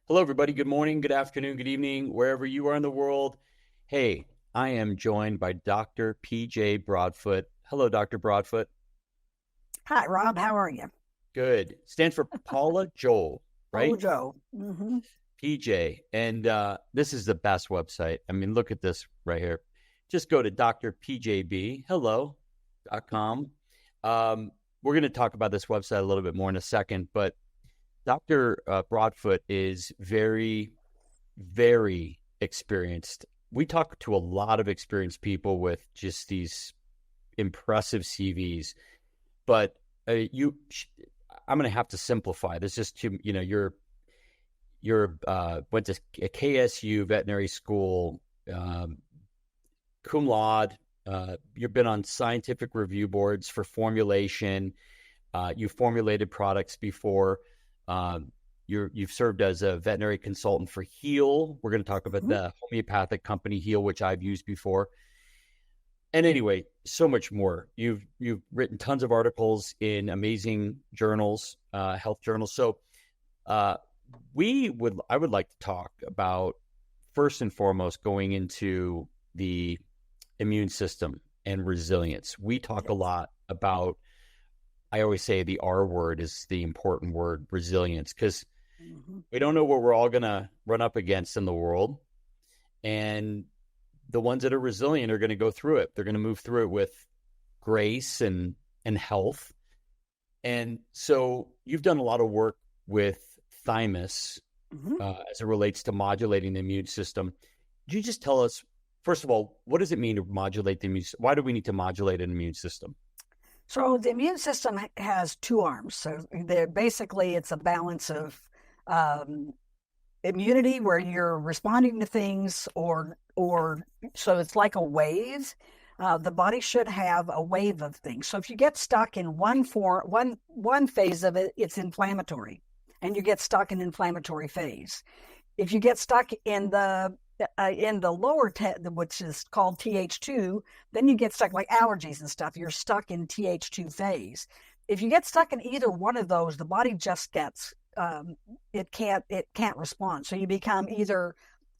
Hello, everybody. Good morning, good afternoon, good evening, wherever you are in the world. Hey, I am joined by Dr. PJ Broadfoot. Hello, Dr. Broadfoot. Hi, Rob. How are you? Good. Stands for Paula Joel, right? Joe. Mm-hmm. PJ. And this is the best website. I mean, look at this right here. Just go to drpjbhello.com. We're going to talk about this website a little bit more in a second, but Dr. Broadfoot is very, very experienced. We talk to a lot of experienced people with just these impressive CVs, but I'm going to have to simplify this. Just to, you're went to a KSU veterinary school, cum laude. You've been on scientific review boards for formulation. You formulated products before. You've served as a veterinary consultant for Heal. We're going to talk about the homeopathic company Heal, which I've used before. And anyway, so much more. You've written tons of articles in amazing journals, health journals. So I would like to talk about, first and foremost, going into the immune system and resilience. We talk a lot about, I always say the R word is the important word, resilience, because we don't know what we're all going to run up against in the world. And the ones that are resilient are going to go through it. They're going to move through it with grace and health. And so you've done a lot of work with Thymus as it relates to modulating the immune system. Could you just tell us, first of all, what does it mean to modulate the immune system? Why do we need to modulate an immune system? So the immune system has two arms. So basically it's a balance of immunity where you're responding to things or so it's like a wave. The body should have a wave of things. So if you get stuck in one phase of it, it's inflammatory, and you get stuck in inflammatory phase. If you get stuck in the lower, which is called Th2, then you get stuck like allergies and stuff. You're stuck in Th2 phase. If you get stuck in either one of those, the body just gets it can't respond. So you become either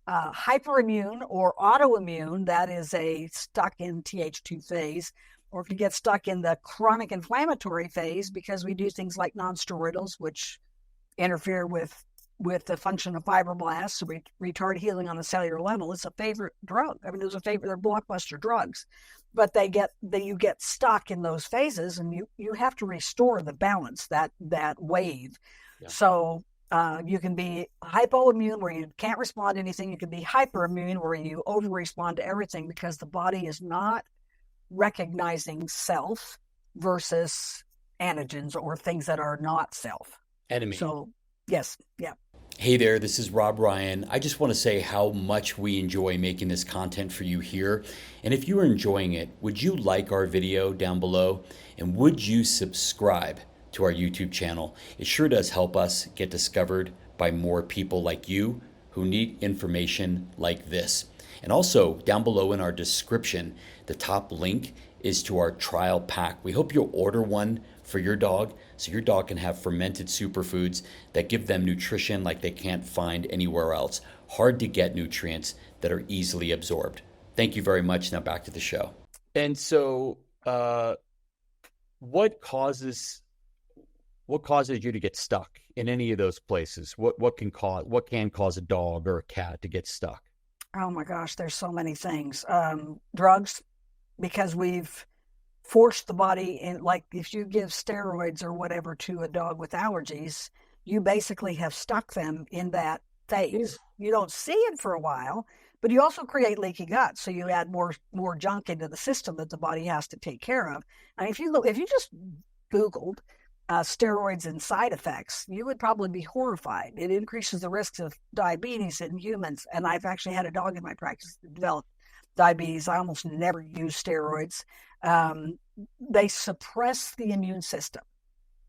hyperimmune or autoimmune. That is a stuck in Th2 phase. Or if you get stuck in the chronic inflammatory phase, because we do things like nonsteroidals, which interfere with the function of fibroblasts, so we retard healing on a cellular level. It's a favorite drug. I mean, they're blockbuster drugs, but you get stuck in those phases, and you have to restore the balance, that wave. Yeah. So you can be hypoimmune where you can't respond to anything. You can be hyperimmune where you over respond to everything because the body is not recognizing self versus antigens or things that are not self. Enemy. So yes, yeah. Hey there, this is Rob Ryan. I just want to say how much we enjoy making this content for you here. And if you are enjoying it, would you like our video down below? And would you subscribe to our YouTube channel? It sure does help us get discovered by more people like you who need information like this. And also down below in our description, the top link is to our trial pack. We hope you'll order one for your dog so your dog can have fermented superfoods that give them nutrition like they can't find anywhere else. Hard to get nutrients that are easily absorbed. Thank you very much. Now back to the show. And so what causes you to get stuck in any of those places? What can cause a dog or a cat to get stuck? Oh my gosh, there's so many things. Drugs, because we've forced the body in, like if you give steroids or whatever to a dog with allergies, you basically have stuck them in that phase. You don't see it for a while, but you also create leaky gut. So you add more junk into the system that the body has to take care of. And if you just Googled steroids and side effects, you would probably be horrified. It increases the risks of diabetes in humans. And I've actually had a dog in my practice that developed diabetes. I almost never use steroids. They suppress the immune system,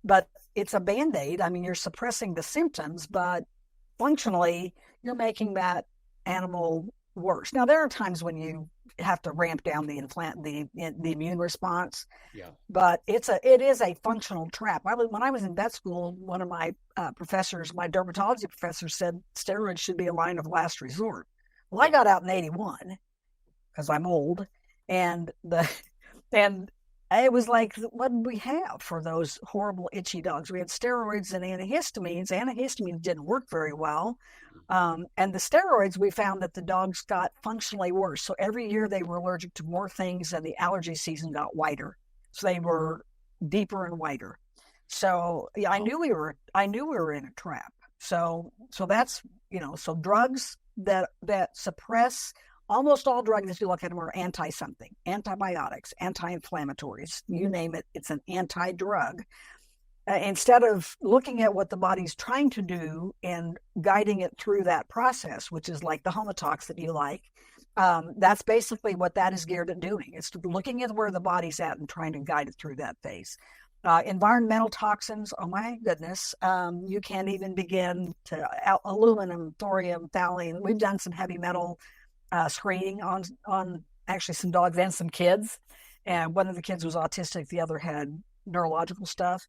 but it's a Band-Aid. I mean, you're suppressing the symptoms, but functionally, you're making that animal worse. Now, there are times when you have to ramp down the immune response, Yeah. but it is a functional trap. When I was in vet school, one of my professors, my dermatology professor, said steroids should be a line of last resort. Well, I got out in '81 because I'm old, and it was like, what did we have for those horrible itchy dogs? We had steroids and antihistamines. Antihistamines didn't work very well. And the steroids, we found that the dogs got functionally worse. So every year they were allergic to more things, and the allergy season got wider. So they were deeper and wider. So yeah, I knew we were in a trap. So that's, so drugs that suppress. Almost all drugs, if you look at them, are anti-something, antibiotics, anti-inflammatories, you name it, it's an anti-drug. Instead of looking at what the body's trying to do and guiding it through that process, which is like the Homotox that you like, that's basically what that is geared at doing. It's looking at where the body's at and trying to guide it through that phase. Environmental toxins, oh my goodness, you can't even begin to aluminum, thorium, thallium. We've done some heavy metal screening on actually some dogs and some kids, and one of the kids was autistic, the other had neurological stuff,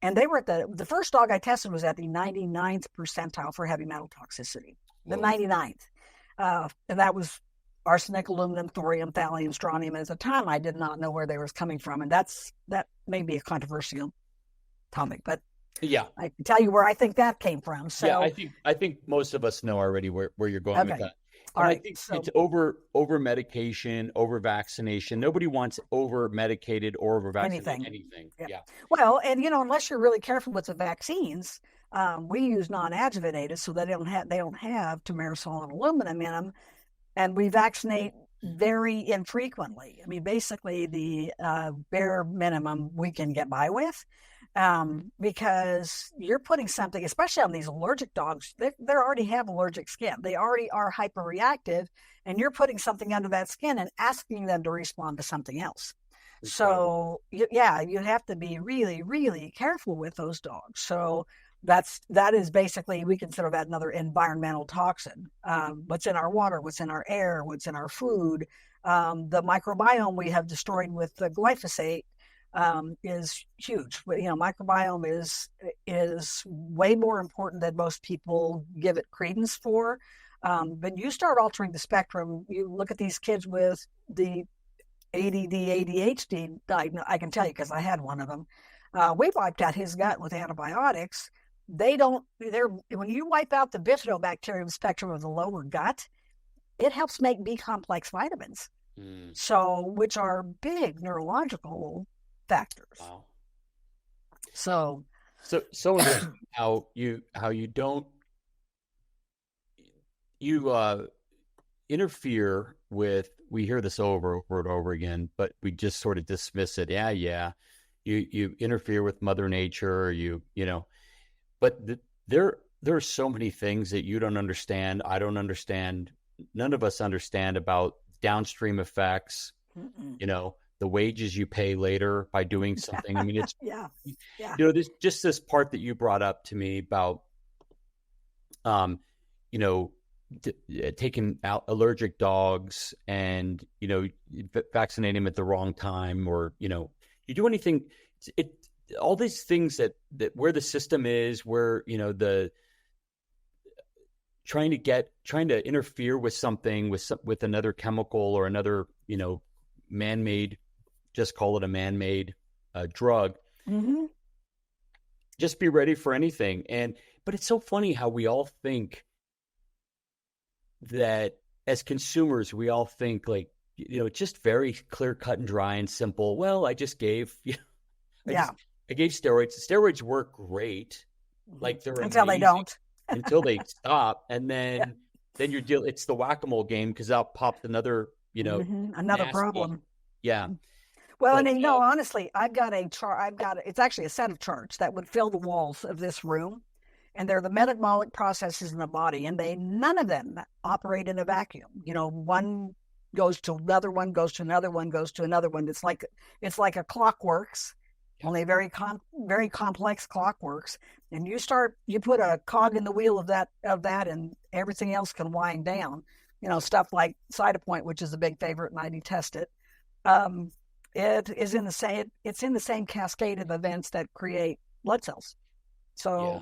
and they were at the first dog I tested was at the 99th percentile for heavy metal toxicity. Whoa. The 99th, and that was arsenic, aluminum, thorium, thallium, strontium. At the time I did not know where they was coming from, and that may be a controversial topic, but yeah, I can tell you where I think that came from. So yeah, I think most of us know already where you're going with that. All right, I think it's over medication, over vaccination. Nobody wants over medicated or over vaccinated anything. Yeah. Well, and unless you're really careful with the vaccines, we use non-adjuvanted, so they don't have thimerosal and aluminum in them, and we vaccinate very infrequently. I mean, basically the bare minimum we can get by with. Because you're putting something, especially on these allergic dogs, they already have allergic skin. They already are hyperreactive, and you're putting something under that skin and asking them to respond to something else. So, you have to be really, really careful with those dogs. So that is basically, we consider that another environmental toxin. What's in our water, what's in our air, what's in our food, the microbiome we have destroyed with the glyphosate. Is huge. Microbiome is way more important than most people give it credence for. But you start altering the spectrum. You look at these kids with the ADD, ADHD diagnosis. I can tell you because I had one of them. We wiped out his gut with antibiotics. When you wipe out the bifidobacterium spectrum of the lower gut, it helps make B complex vitamins. So, which are big neurological factors. Wow. So how you don't interfere with. We hear this over and over again, but we just sort of dismiss it. Yeah. You interfere with Mother Nature. But there are so many things that you don't understand. I don't understand. None of us understand about downstream effects. The wages you pay later by doing something. I mean, it's there's just this part that you brought up to me about, taking out allergic dogs and, vaccinating them at the wrong time, or, you do anything, all these things that where the system is, where, the trying to interfere with something with another chemical or another, man-made, just call it a man-made drug. Mm-hmm. Just be ready for anything. But it's so funny how we all think that as consumers, we all think like, just very clear cut and dry and simple. Well, I just gave, I gave steroids. Steroids work great. Like they're until amazing. They don't. Until they stop. And then you're it's the whack-a-mole game, because out pops another, another problem. Yeah. Well, and honestly, I've got a chart. It's actually a set of charts that would fill the walls of this room, and they're the metabolic processes in the body, and none of them operate in a vacuum. One goes to another one, goes to another one, goes to another one. It's like a clockworks, only very complex clockworks. And you put a cog in the wheel of that, and everything else can wind down. stuff like Cytopoint, which is a big favorite, and I detest it. It's in the same cascade of events that create blood cells. So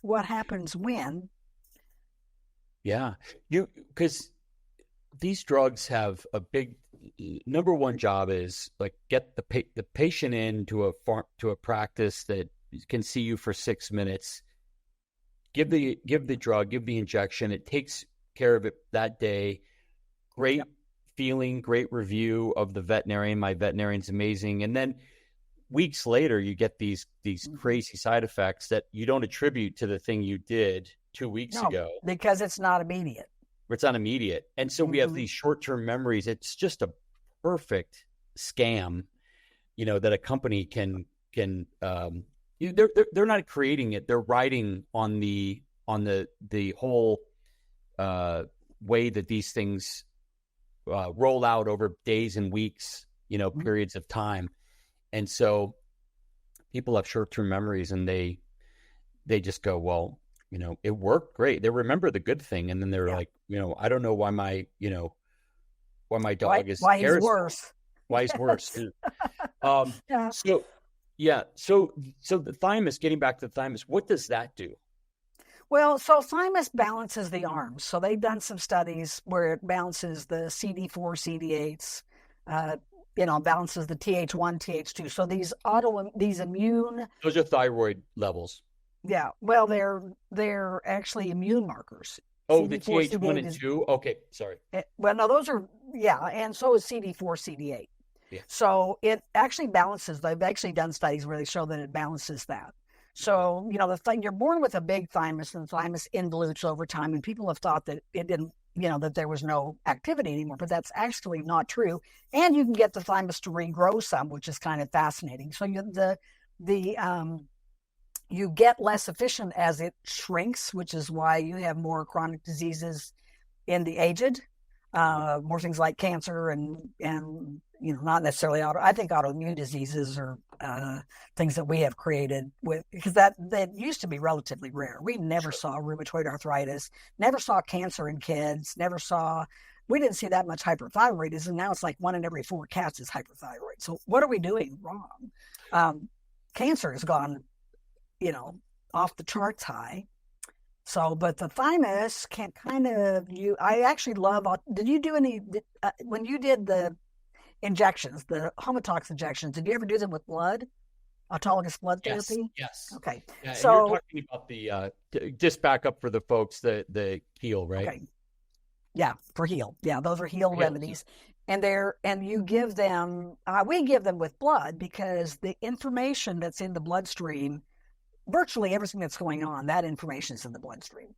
what happens when? Yeah. Because these drugs have a big number one job is like get the patient into a practice that can see you for 6 minutes. Give the drug, give the injection. It takes care of it that day. Great feeling, great review of the veterinarian. My veterinarian's amazing. And then weeks later, you get these crazy side effects that you don't attribute to the thing you did 2 weeks ago. Because it's not immediate. It's not immediate. And so we have these short-term memories. It's just a perfect scam, that a company can they're not creating it. They're riding on the whole way that these things roll out over days and weeks, periods of time. And so people have short-term memories, and they just go, well, it worked great. They remember the good thing, and then they're like, I don't know why my dog is why he's worse. Why he's worse. So the thymus, getting back to the thymus, what does that do? Well, so thymus balances the arms. So they've done some studies where it balances the CD4, CD8s, balances the TH1, TH2. So these immune. Those are thyroid levels. Yeah. Well, they're actually immune markers. Oh, the TH1 and 2? Okay, sorry. Well, no, those are, and so is CD4, CD8. Yeah. So it actually balances. They've actually done studies where they show that it balances that. So, you're born with a big thymus, and the thymus involutes over time, and people have thought that it didn't, that there was no activity anymore, but that's actually not true. And you can get the thymus to regrow some, which is kind of fascinating. So you get less efficient as it shrinks, which is why you have more chronic diseases in the aged, more things like cancer and not necessarily I think autoimmune diseases are things that we have created because that used to be relatively rare. We never saw rheumatoid arthritis, never saw cancer in kids, we didn't see that much hyperthyroidism. And now it's like 1 in every 4 cats is hyperthyroid. So what are we doing wrong? Cancer has gone, off the charts high. So, but the thymus can I actually love, did you do when you did the injections, the homotox injections, did you ever do them with blood? Autologous blood therapy? Yes. Okay. Yeah, so you're talking about the, just back up for the folks, the heal, right? Okay. Yeah, for heal. Yeah, those are heal remedies. And you give them, we give them with blood because the information that's in the bloodstream, virtually everything that's going on, that information is in the bloodstream.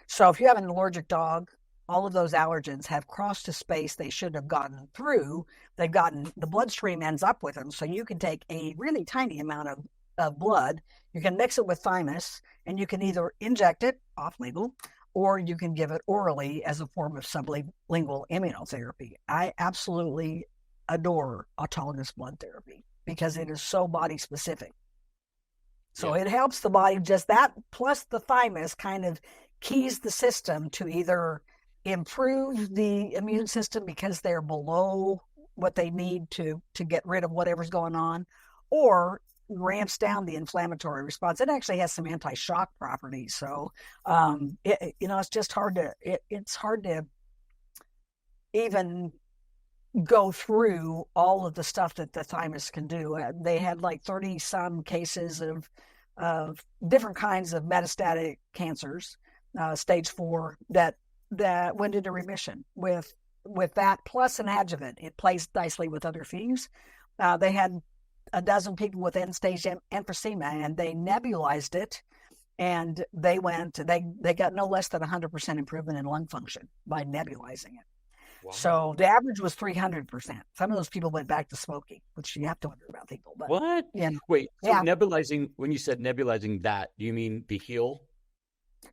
So if you have an allergic dog, all of those allergens have crossed a space they should have gotten through. The bloodstream ends up with them. So you can take a really tiny amount of blood, you can mix it with thymus, and you can either inject it off-label, or you can give it orally as a form of sublingual immunotherapy. I absolutely adore autologous blood therapy because it is so body specific. So it helps the body, just that plus the thymus kind of keys the system to either improve the immune system because they're below what they need to get rid of whatever's going on, or ramps down the inflammatory response. It actually has some anti-shock properties. So, it's just hard to even go through all of the stuff that the thymus can do. They had like 30 some cases of different kinds of metastatic cancers, stage 4, that went into remission with that plus an adjuvant. It plays nicely with other things. They had a dozen people with end-stage emphysema, and they nebulized it, and they got no less than 100% improvement in lung function by nebulizing it. Wow. So the average was 300%. Some of those people went back to smoking, which you have to wonder about people. But, what? Wait, so nebulizing, when you said nebulizing that, do you mean the heal?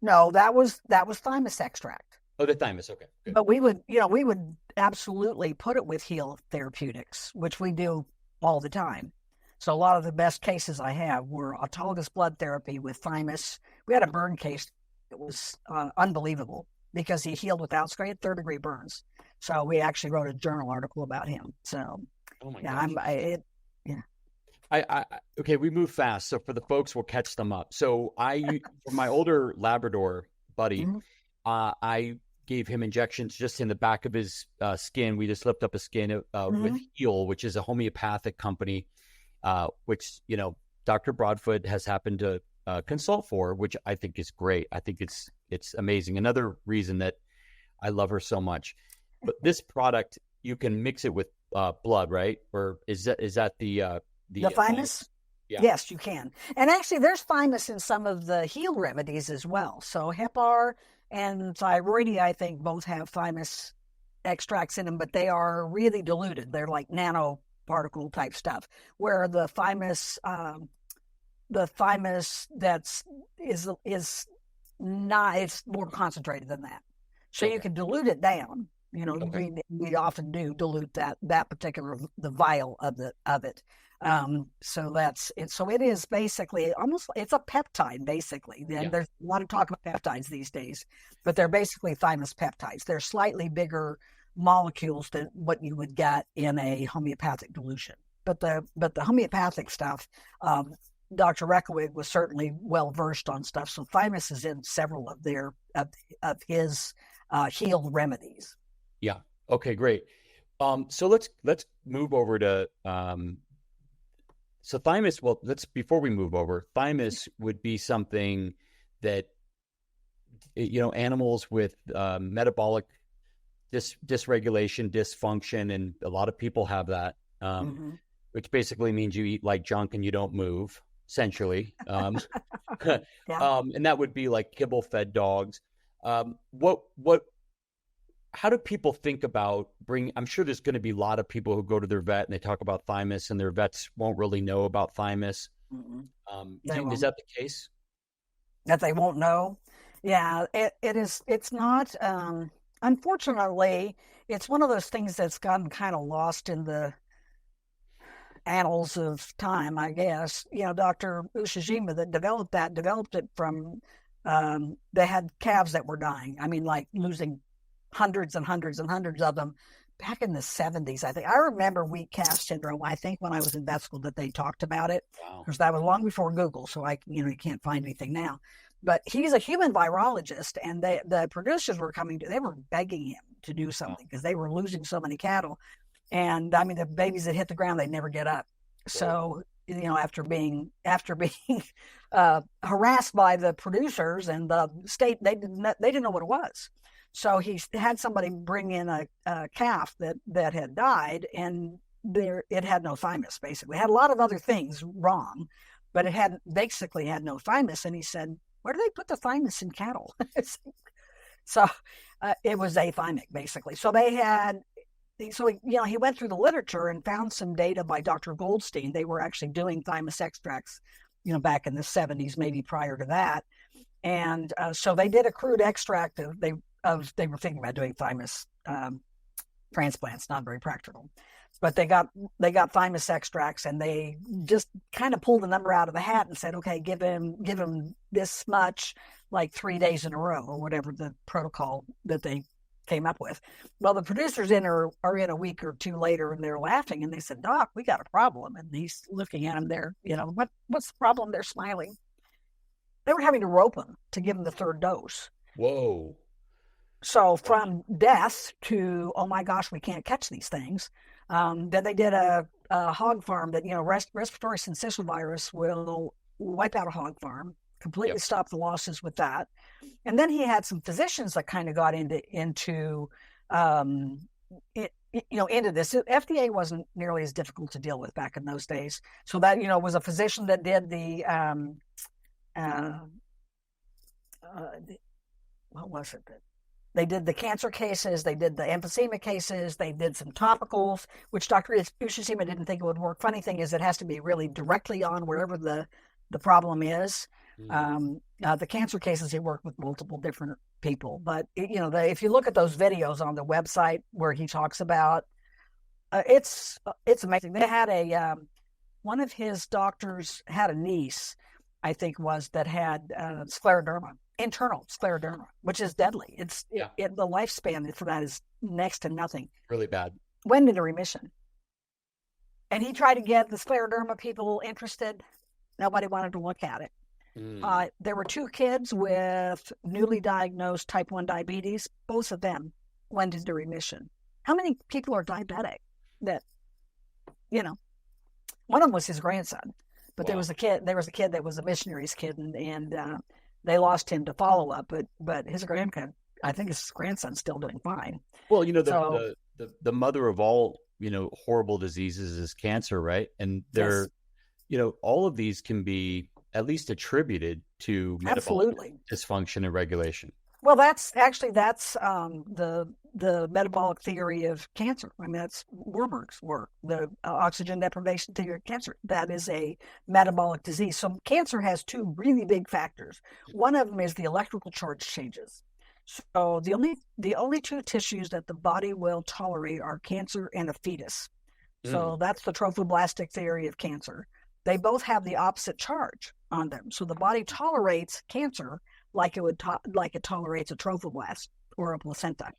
No, that was thymus extract. Oh, the thymus, okay. Good. But we would absolutely put it with heal therapeutics, which we do all the time. So a lot of the best cases I have were autologous blood therapy with thymus. We had a burn case that was unbelievable. because he healed without scratch, third-degree burns. So we actually wrote a journal article about him. So Oh my yeah, gosh. yeah. Okay, we move fast. So for the folks, we'll catch them up. So for my older Labrador buddy, Mhm. I gave him injections just in the back of his skin. We just lift up his skin with Mhm. Heal, which is a homeopathic company, which, Dr. Broadfoot has happened to consult for, which I think is great. I think it's amazing. Another reason that I love her so much. But this product, you can mix it with blood, right? Or is that The the thymus? thymus? Yeah. Yes, you can. And actually, there's thymus in some of the heal remedies as well. So Hepar and Thyroidia, I think, both have thymus extracts in them, but they are really diluted. They're like nanoparticle type stuff, where the thymus is not, it's more concentrated than that. So you Okay. can dilute it down. Okay. We often do dilute that particular the vial of it. So that's it. So it is basically it's a peptide basically. And Yeah. there's a lot of talk about peptides these days, but they're basically thymus peptides. They're slightly bigger molecules than what you would get in a homeopathic dilution. But the homeopathic stuff, Dr. Reckowig was certainly well versed on stuff. So thymus is in several of his heal remedies. Yeah. Okay, great. So let's move over to so thymus. Well, let's before we move over, thymus would be something that animals with metabolic dysregulation, dysfunction, and a lot of people have that, Mm-hmm. which basically means you eat like junk and you don't move, essentially. Yeah. And that would be like kibble-fed dogs. What how do people think about I'm sure there's going to be a lot of people who go to their vet and they talk about thymus and their vets won't really know about thymus. Mm-hmm. Is that the case? That they won't know. Yeah, it is. It's not. Unfortunately, it's one of those things that's gotten kind of lost in the annals of time, I guess. Dr. Ushijima that developed it from. They had calves that were dying. I mean, like losing hundreds and hundreds and hundreds of them back in the 70s, I think. I remember weak calf syndrome, I think, when I was in vet school that they talked about it, Wow. because that was long before Google, so you can't find anything now. But he's a human virologist, and the producers they were begging him to do something because they were losing so many cattle. And I mean, the babies that hit the ground, they'd never get up. So, after being harassed by the producers and the state, they didn't know what it was. So he had somebody bring in a calf that had died, and it had no thymus. Basically, it had a lot of other things wrong, but it basically had no thymus. And he said, "Where do they put the thymus in cattle?" So it was athymic, basically. So he went through the literature and found some data by Dr. Goldstein. They were actually doing thymus extracts, back in the 70s, maybe prior to that. And so they did a crude extract they were thinking about doing thymus transplants, not very practical. But they got thymus extracts, and they just kind of pulled the number out of the hat and said, okay, give him this much, like 3 days in a row, or whatever the protocol that they came up with. Well, the producers are in a week or two later, and they're laughing, and they said, "Doc, we got a problem." And he's looking at them there, what's the problem? They're smiling. They were having to rope them to give them the third dose. Whoa. So from death to, oh my gosh, we can't catch these things. Then they did a hog farm that, respiratory syncytial virus will wipe out a hog farm, completely stop the losses with that. And then he had some physicians that kind of got into this. FDA wasn't nearly as difficult to deal with back in those days. So that, was a physician that did what was it that they did the cancer cases, they did the emphysema cases, they did some topicals, which Dr. Ushijima didn't think it would work. Funny thing is, it has to be really directly on wherever the problem is. The cancer cases, he worked with multiple different people, but if you look at those videos on the website where he talks about, it's amazing. They had one of his doctors had a niece I think was that had scleroderma, internal scleroderma, which is deadly. The lifespan for that is next to nothing. Really bad. Went into remission. And he tried to get the scleroderma people interested. Nobody wanted to look at it. There were 2 kids with newly diagnosed type 1 diabetes. Both of them went into remission. How many people are diabetic that, one of them was his grandson, but there was a kid that was a missionary's kid, and they lost him to follow up, but his grandson, I think his grandson's still doing fine. Well, the mother of all, horrible diseases is cancer, right? And they're, all of these can be at least attributed to metabolic dysfunction and regulation. Well, that's the metabolic theory of cancer. I mean, that's Warburg's work, the oxygen deprivation theory of cancer. That is a metabolic disease. So cancer has 2 really big factors. One of them is the electrical charge changes. So the only 2 tissues that the body will tolerate are cancer and a fetus. So that's the trophoblastic theory of cancer. They both have the opposite charge on them. So the body tolerates cancer like it tolerates a trophoblast or a placenta.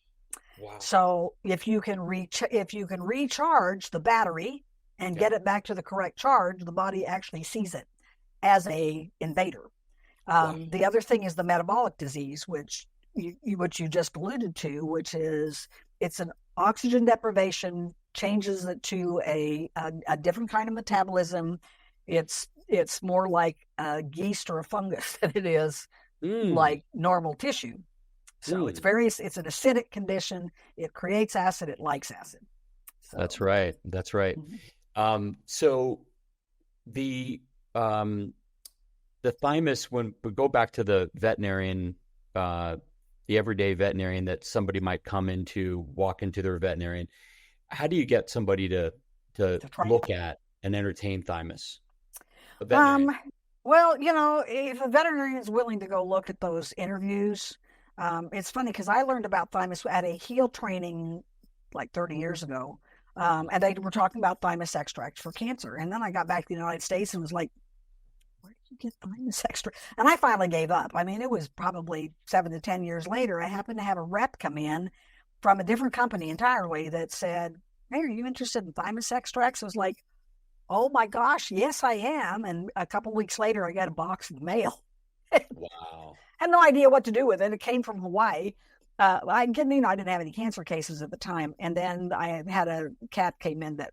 Wow. So if you can recharge the battery and get it back to the correct charge, the body actually sees it as a invader. The other thing is the metabolic disease, which you just alluded to, which is it's an oxygen deprivation, changes it to a different kind of metabolism. It's more like a yeast or a fungus than it is like normal tissue. So it's an acidic condition. It creates acid. It likes acid. So, That's right. So the thymus, when we go back to the veterinarian, the everyday veterinarian that somebody might walk into their veterinarian, how do you get somebody to look at and entertain thymus? Well, if a veterinarian is willing to go look at those interviews, it's funny because I learned about thymus at a heel training like 30 years ago. And they were talking about thymus extract for cancer. And then I got back to the United States and was like, where did you get thymus extract? And I finally gave up. I mean, it was probably 7 to 10 years later. I happened to have a rep come in from a different company entirely that said, hey, are you interested in thymus extracts? I was like, oh my gosh, yes, I am. And a couple of weeks later, I got a box in the mail. Wow. Had no idea what to do with it. It came from Hawaii. I didn't have any cancer cases at the time. And then I had a cat came in that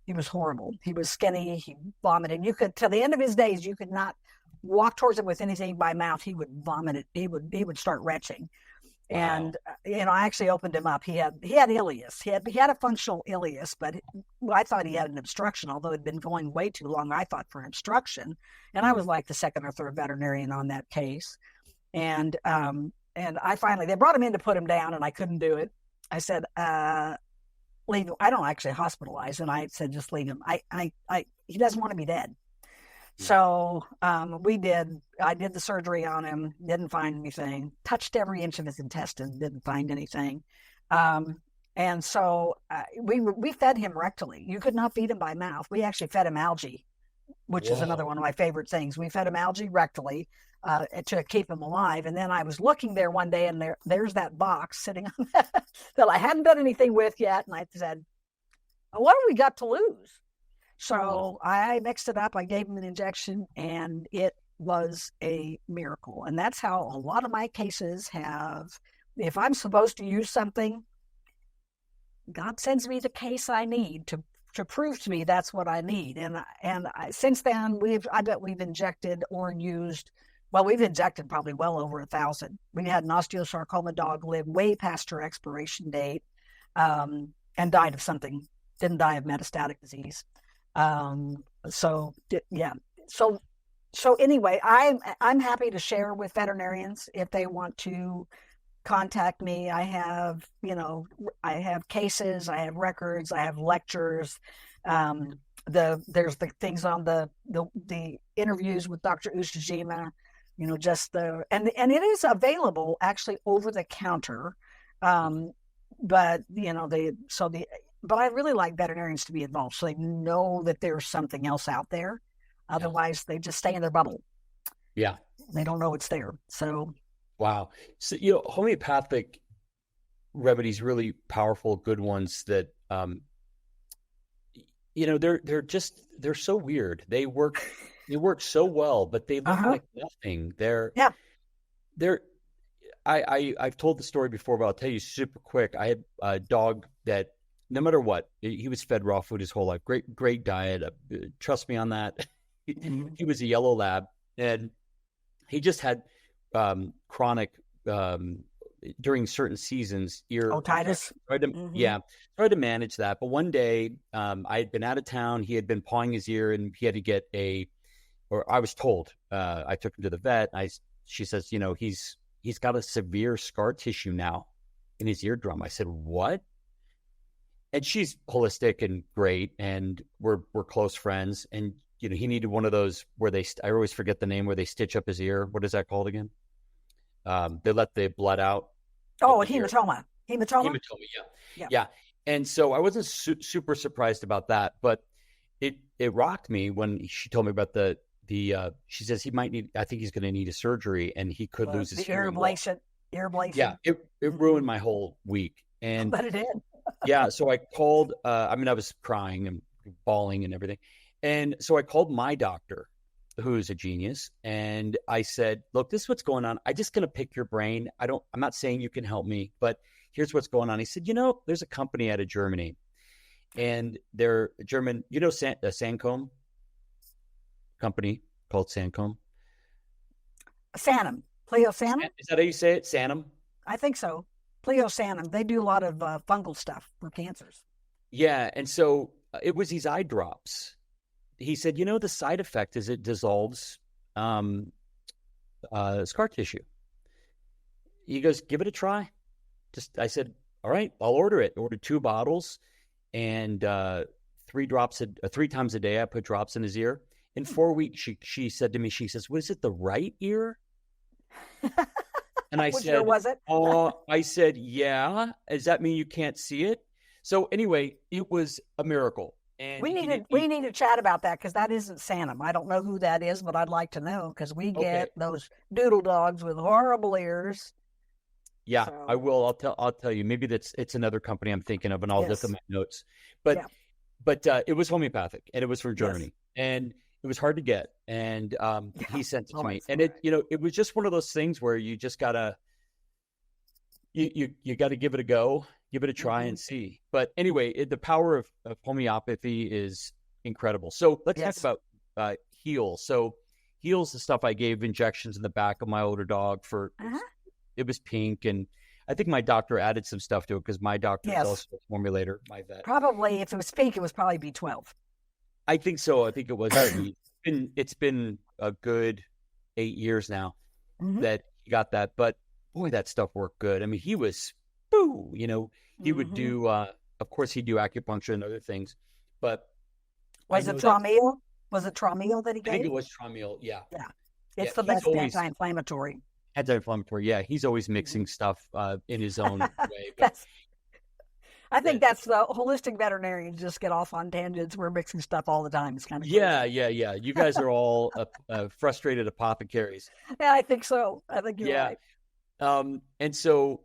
he was horrible. He was skinny. He vomited. Till the end of his days, you could not walk towards him with anything by mouth. He would vomit it. He would start retching. Wow. And, I actually opened him up. He had ileus. He had a functional ileus, but I thought he had an obstruction, although it had been going way too long, I thought, for an obstruction. And I was like the 2nd or 3rd veterinarian on that case. And I finally, they brought him in to put him down and I couldn't do it. I said, leave him. I don't actually hospitalize. And I said, just leave him. He doesn't want to be dead. So I did the surgery on him, didn't find anything, touched every inch of his intestine, didn't find anything. And so we fed him rectally. You could not feed him by mouth. We actually fed him algae, which is another one of my favorite things. We fed him algae rectally to keep him alive. And then I was looking there one day and there's that box sitting on that I hadn't done anything with yet. And I said, what have we got to lose? So I mixed it up. I gave him an injection and it was a miracle. And that's how a lot of my cases have. If I'm supposed to use something, God sends me the case I need to prove to me that's what I need. And since then, I bet we've injected or used, we've injected probably well over 1,000. We had an osteosarcoma dog live way past her expiration date and died of something, didn't die of metastatic disease. So anyway, I'm happy to share with veterinarians if they want to contact me. I have cases, I have records, I have lectures. There's the things on the interviews with Dr. Ustajima, and it is available actually over the counter. But I really like veterinarians to be involved so they know that there's something else out there. Otherwise, they just stay in their bubble. Yeah. They don't know it's there. So, Wow. So, homeopathic remedies, really powerful, good ones that, they're so weird. They work so well, but they look like nothing. yeah. I've told the story before, but I'll tell you super quick. I had a dog that no matter what, he was fed raw food his whole life. Great diet. Trust me on that. He was a yellow lab, and he just had chronic during certain seasons ear otitis. Tried to manage that. But one day, I had been out of town. He had been pawing his ear, and he had to get or I was told. I took him to the vet. She says, he's got a severe scar tissue now in his eardrum. I said, what? And she's holistic and great, and we're close friends. And he needed one of those where I always forget the name, where they stitch up his ear. What is that called again? They let the blood out. Oh, hematoma. Hematoma, yeah. And so I wasn't super surprised about that, but it rocked me when she told me about she says he might need, I think he's going to need a surgery, and he could lose his ear ablation. Ear ablation. Yeah, it ruined my whole week. And but it did. Yeah, so I called, I was crying and bawling and everything. And so I called my doctor, who's a genius, and I said, look, this is what's going on. I'm just going to pick your brain. I'm not saying you can help me, but here's what's going on. He said, there's a company out of Germany, and they're German, Sancomb company called Sancomb. Sanum. Pleosanum? Is that how you say it? Sanum? I think so. Pleosanum. They do a lot of fungal stuff for cancers. Yeah, and so it was these eye drops. He said, the side effect is it dissolves scar tissue. He goes, give it a try. I said, all right, I'll order it. Ordered 2 bottles, and 3 times a day I put drops in his ear. In 4 weeks, she said to me, she says, was it the right ear? And I Which said, ear was it? I said, yeah. Does that mean you can't see it? So anyway, it was a miracle. And we need to chat about that, because that isn't Sanum. I don't know who that is, but I'd like to know, because we get those doodle dogs with horrible ears. Yeah, so. I will. I'll tell you. Maybe it's another company I'm thinking of, and I'll look at my notes. But it was homeopathic, and it was from Germany, and it was hard to get. And he sent it to me, and it was just one of those things where you just gotta you gotta give it a go. Give it a try and see. But anyway, the power of homeopathy is incredible. So let's talk about Heal. So Heal's the stuff I gave injections in the back of my older dog for. It was pink, and I think my doctor added some stuff to it, because my doctor is also a formulator, my vet. Probably, if it was pink, it was probably B12. I think so. I think it was. It's been a good 8 years now that he got that. But boy, that stuff worked good. I mean, he was. He would do, of course, he'd do acupuncture and other things, but. Was it Traumeel? Was it Traumeel that he gave? I think it was Traumeel, yeah. Yeah. It's the best anti-inflammatory. Anti-inflammatory, yeah. He's always mixing stuff in his own way. But, I think that's the holistic veterinarians just get off on tangents. We're mixing stuff all the time. It's kind of crazy. Yeah. You guys are all frustrated apothecaries. Yeah, I think so. I think you're right. And so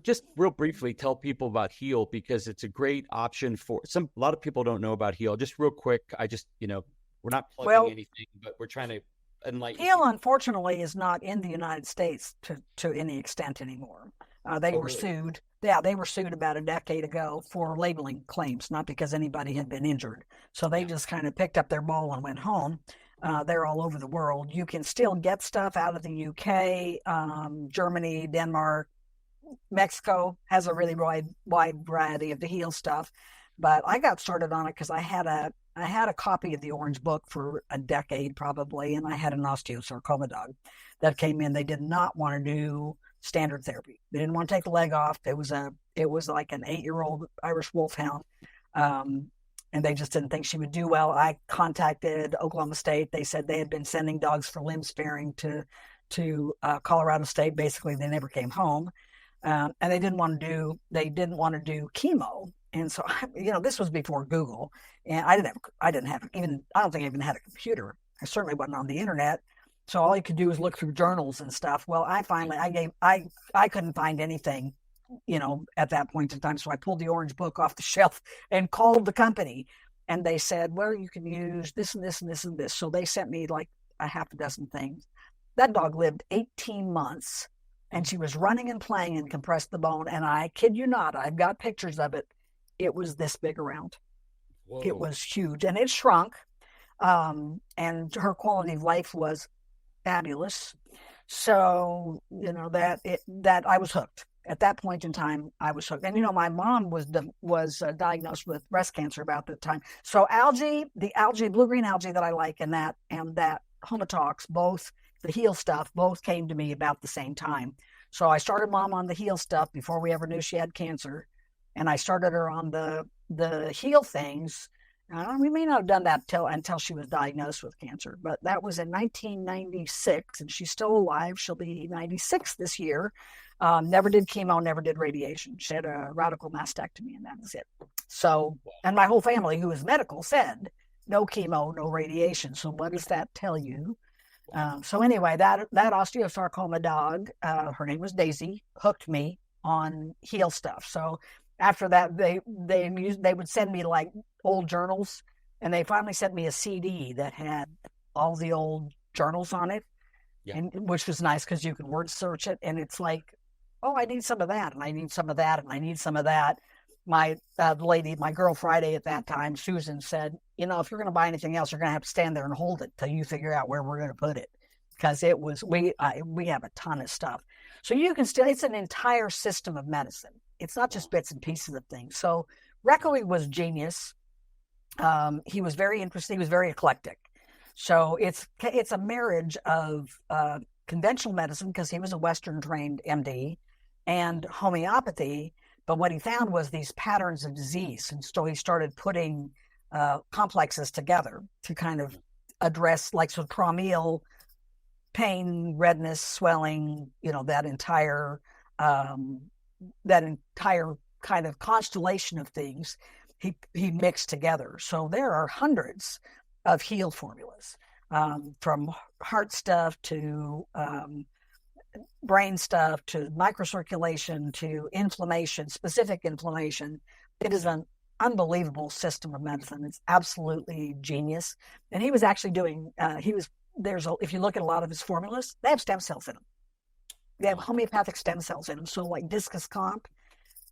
just real briefly, tell people about Heal, because it's a great option for a lot of people don't know about Heal. Just real quick, we're not plugging anything, but we're trying to enlighten. Heal, unfortunately, is not in the United States to any extent anymore. They were sued. Yeah, they were sued about a decade ago for labeling claims, not because anybody had been injured. So they just kind of picked up their ball and went home. They're all over the world. You can still get stuff out of the UK, Germany, Denmark, Mexico has a really wide variety of the Heal stuff. But I got started on it because I had a copy of the Orange Book for a decade probably, and I had an osteosarcoma dog that came in. They did not want to do standard therapy. They didn't want to take the leg off. It was like an 8-year-old Irish Wolfhound. And they just didn't think she would do well. I contacted Oklahoma State. They said they had been sending dogs for limb sparing to Colorado State. Basically, they never came home, and they didn't want to do chemo. And so, this was before Google, and I don't think I even had a computer. I certainly wasn't on the internet. So all you could do was look through journals and stuff. Well, I couldn't find anything, at that point in time. So I pulled the orange book off the shelf and called the company, and they said, well, you can use this and this and this and this. So they sent me like a half a dozen things. That dog lived 18 months, and she was running and playing and compressed the bone. And I kid you not, I've got pictures of it. It was this big around. Whoa. It was huge, and it shrunk. And her quality of life was fabulous. So, that I was hooked. At that point in time, I was hooked. And, my mom was diagnosed with breast cancer about that time. So blue-green algae that I like, and that Homotox, both the heal stuff, both came to me about the same time. So I started Mom on the heal stuff before we ever knew she had cancer. And I started her on the heal things. We may not have done that until she was diagnosed with cancer, but that was in 1996, and she's still alive. She'll be 96 this year. Never did chemo, never did radiation. She had a radical mastectomy, and that was it. So, and my whole family, who is medical, said no chemo, no radiation. So what does that tell you? So anyway, that osteosarcoma dog, her name was Daisy, hooked me on heal stuff. So after that, they would send me like old journals, and they finally sent me a CD that had all the old journals on it, and which was nice because you could word search it, and it's like, oh, I need some of that, and I need some of that, and I need some of that. My lady, my girl Friday at that time, Susan, said, if you're going to buy anything else, you're going to have to stand there and hold it till you figure out where we're going to put it, because it was we have a ton of stuff. So you can it's an entire system of medicine. It's not just bits and pieces of things. So Rekoe was genius. He was very interesting. He was very eclectic. So it's a marriage of conventional medicine, because he was a Western trained MD, and homeopathy. But what he found was these patterns of disease. And so he started putting complexes together to kind of address, so traumeal pain, redness, swelling, that entire kind of constellation of things he mixed together. So there are hundreds of heal formulas, from heart stuff to brain stuff to microcirculation to inflammation, specific inflammation. It is an unbelievable system of medicine. It's absolutely genius. And he was actually doing, if you look at a lot of his formulas, they have stem cells in them. They have homeopathic stem cells in them. So like Discus Comp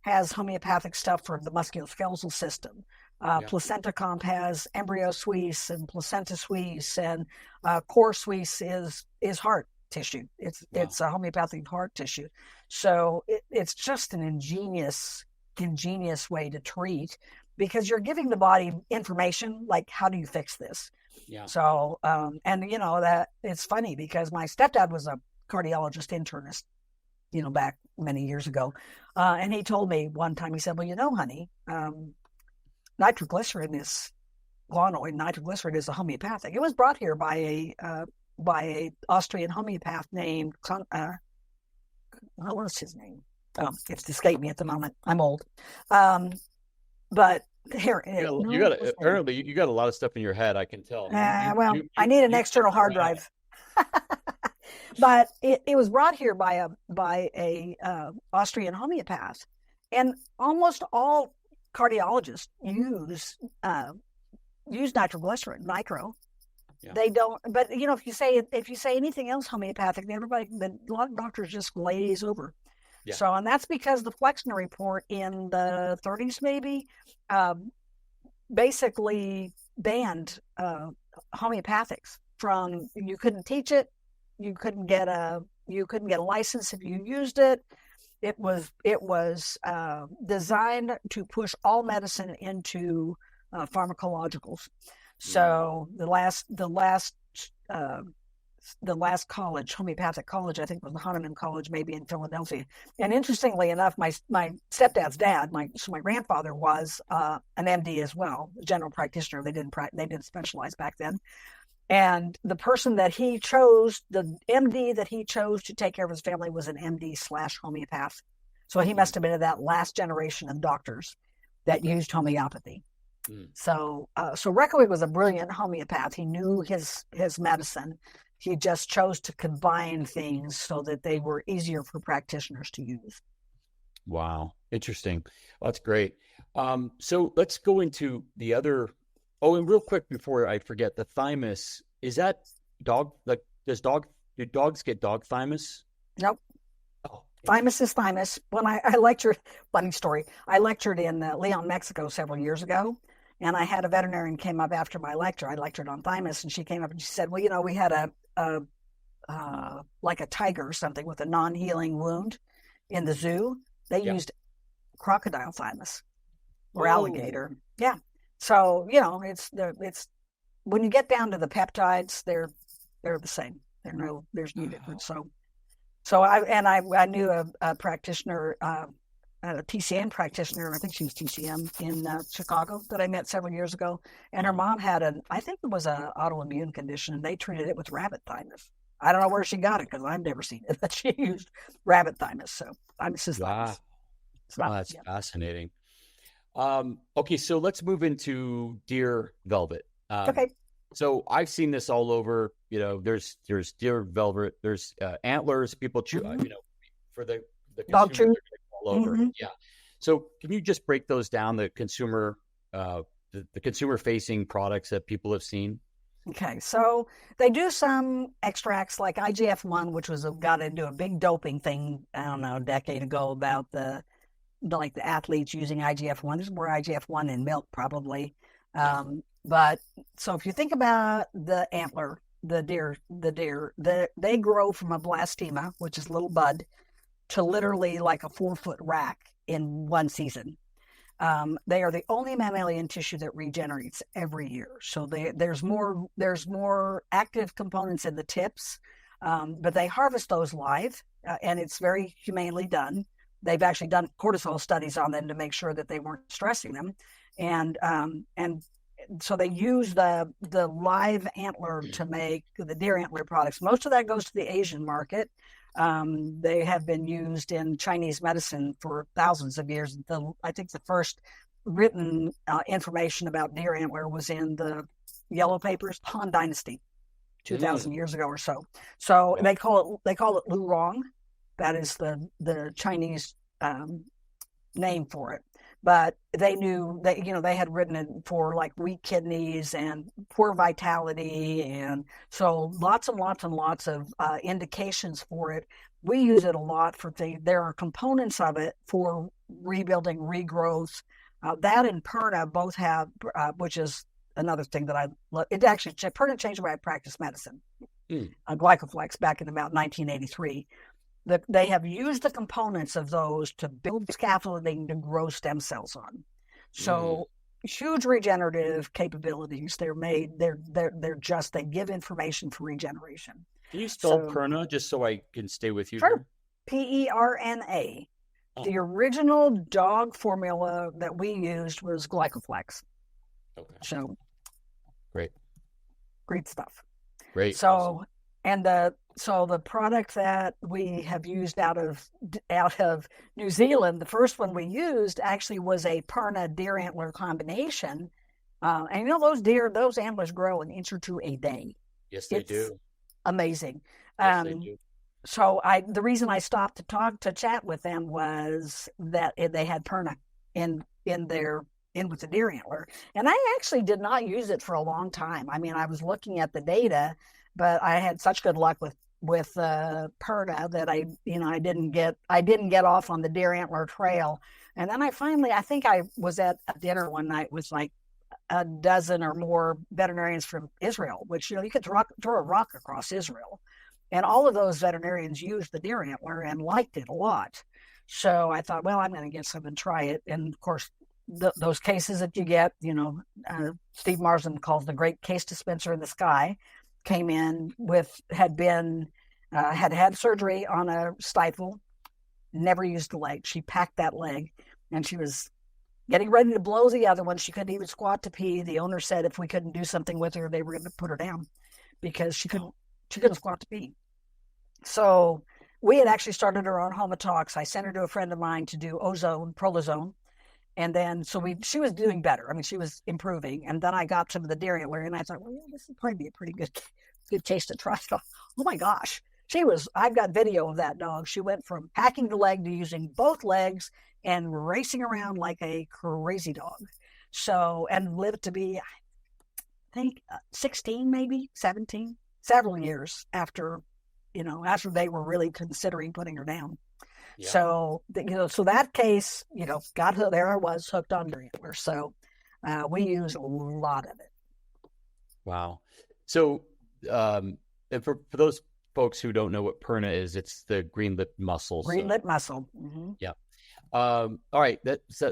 has homeopathic stuff for the musculoskeletal system. Placenta Comp has embryo Suisse and placenta Suisse, and core Suisse is heart tissue. It's a homeopathic heart tissue. So it's just an ingenious way to treat, because you're giving the body information like, how do you fix this? Yeah. So that it's funny, because my stepdad was a cardiologist internist, back many years ago, and he told me one time, he said, well, honey, nitroglycerin is guanoid. Nitroglycerin is a homeopathic. It was brought here by a Austrian homeopath named what was his name? Oh, it's escaped me at the moment. I'm old. But here, you got a lot of stuff in your head, I can tell. I need an external hard drive. But it was brought here by a Austrian homeopath, and almost all cardiologists use nitroglycerin, nitro. Yeah. They don't, but if you say anything else homeopathic, a lot of doctors just glaze over. Yeah. So, and that's because the Flexner report in the 30s maybe basically banned homeopathics from. You couldn't teach it. You couldn't get a license if you used it. It was designed to push all medicine into pharmacologicals. So the last college, homeopathic college, I think was the Hahnemann College, maybe in Philadelphia. And interestingly enough, my stepdad's dad, my grandfather was an MD as well, a general practitioner. They didn't specialize back then. And the person that he chose, the MD that he chose to take care of his family, was an MD/homeopath. So he must have been in that last generation of doctors. that used homeopathy. Mm. So Reckwick was a brilliant homeopath. He knew his medicine. He just chose to combine things so that they were easier for practitioners to use. Wow. Interesting. Well, that's great. So let's go into the other. Oh, and real quick before I forget, the thymus, is that dog, like, do dogs get dog thymus? Nope. Oh, Thymus is thymus. When I lectured, funny story, I lectured in Leon, Mexico several years ago, and I had a veterinarian came up after my lecture. I lectured on thymus, and she came up and she said, well, we had like a tiger or something with a non-healing wound in the zoo. They yeah. used crocodile thymus or Oh. alligator. Yeah. So, it's when you get down to the peptides, they're the same. There's no difference. So I knew a practitioner, a TCM practitioner. I think she was TCM in Chicago that I met several years ago. And her mom had I think it was an autoimmune condition, and they treated it with rabbit thymus. I don't know where she got it because I've never seen it, but she used rabbit thymus. So thymus is Wow. thymus. Oh, that's fascinating. Okay, so let's move into deer velvet. Okay. So I've seen this all over. There's deer velvet. There's antlers. People chew. For the Dog consumer, chew. all over. Mm-hmm. Yeah. So can you just break those down? The consumer, the consumer facing products that people have seen. Okay, so they do some extracts like IGF-1, which got into a big doping thing, I don't know, a decade ago about the athletes using IGF-1. There's more IGF-1 in milk probably. But so if you think about the antler, the deer, they grow from a blastema, which is a little bud, to literally like a 4-foot rack in one season. They are the only mammalian tissue that regenerates every year. So there's more active components in the tips, but they harvest those live, and it's very humanely done. They've actually done cortisol studies on them to make sure that they weren't stressing them, and so they use the live antler to make the deer antler products. Most of that goes to the Asian market. They have been used in Chinese medicine for thousands of years. I think the first written information about deer antler was in the Yellow Papers, Han Dynasty, 2,000 years ago or so. So they call it Lu Rong. That is the Chinese name for it. But they knew that, they had written it for like weak kidneys and poor vitality. And so lots and lots and lots of indications for it. We use it a lot for things. There are components of it for rebuilding, regrowth. That and Perna both have, which is another thing that I love. It actually, Perna changed the way I practice medicine. Glycoflex back in about 1983. They have used the components of those to build scaffolding to grow stem cells on. So huge regenerative capabilities. They give information for regeneration. Can you spell Perna just so I can stay with you? Sure. Perna. Oh. The original dog formula that we used was Glycoflex. Okay. So great stuff. Great. So awesome. And the product that we have used out of New Zealand, the first one we used actually was a Perna deer antler combination. And those antlers grow an inch or two a day. Yes, they do. Amazing. Yes, they do. So the reason I stopped to chat with them was that they had Perna in with the deer antler, and I actually did not use it for a long time. I mean, I was looking at the data, but I had such good luck with Perna that I didn't get off on the deer antler trail. And then I think I was at a dinner one night with like a dozen or more veterinarians from Israel, which you could throw a rock across Israel, and all of those veterinarians used the deer antler and liked it a lot. So I thought, well, I'm going to get some and try it. And of course, those cases that you get, Steve Marsden calls the great case dispenser in the sky, came in had surgery on a stifle, never used the leg. She packed that leg, and she was getting ready to blow the other one. She couldn't even squat to pee. The owner said if we couldn't do something with her, they were going to put her down because she couldn't squat to pee. So we had actually started her on Homotox. I sent her to a friend of mine to do Ozone, Prolozone, And then, she was doing better. I mean, she was improving. And then I got some of the dairy aware, and I thought, well, yeah, this would probably be a pretty good case to try. So, oh my gosh. I've got video of that dog. She went from hacking the leg to using both legs and racing around like a crazy dog. So, and lived to be, I think, 16, maybe 17, several years after they were really considering putting her down. Yeah. So, so that case, got her there. I was hooked on Antler. So we use a lot of it. Wow. So and for those folks who don't know what Perna is, it's the green lip mussel. Green-lip mussel. Mm-hmm. Yeah. All right. That's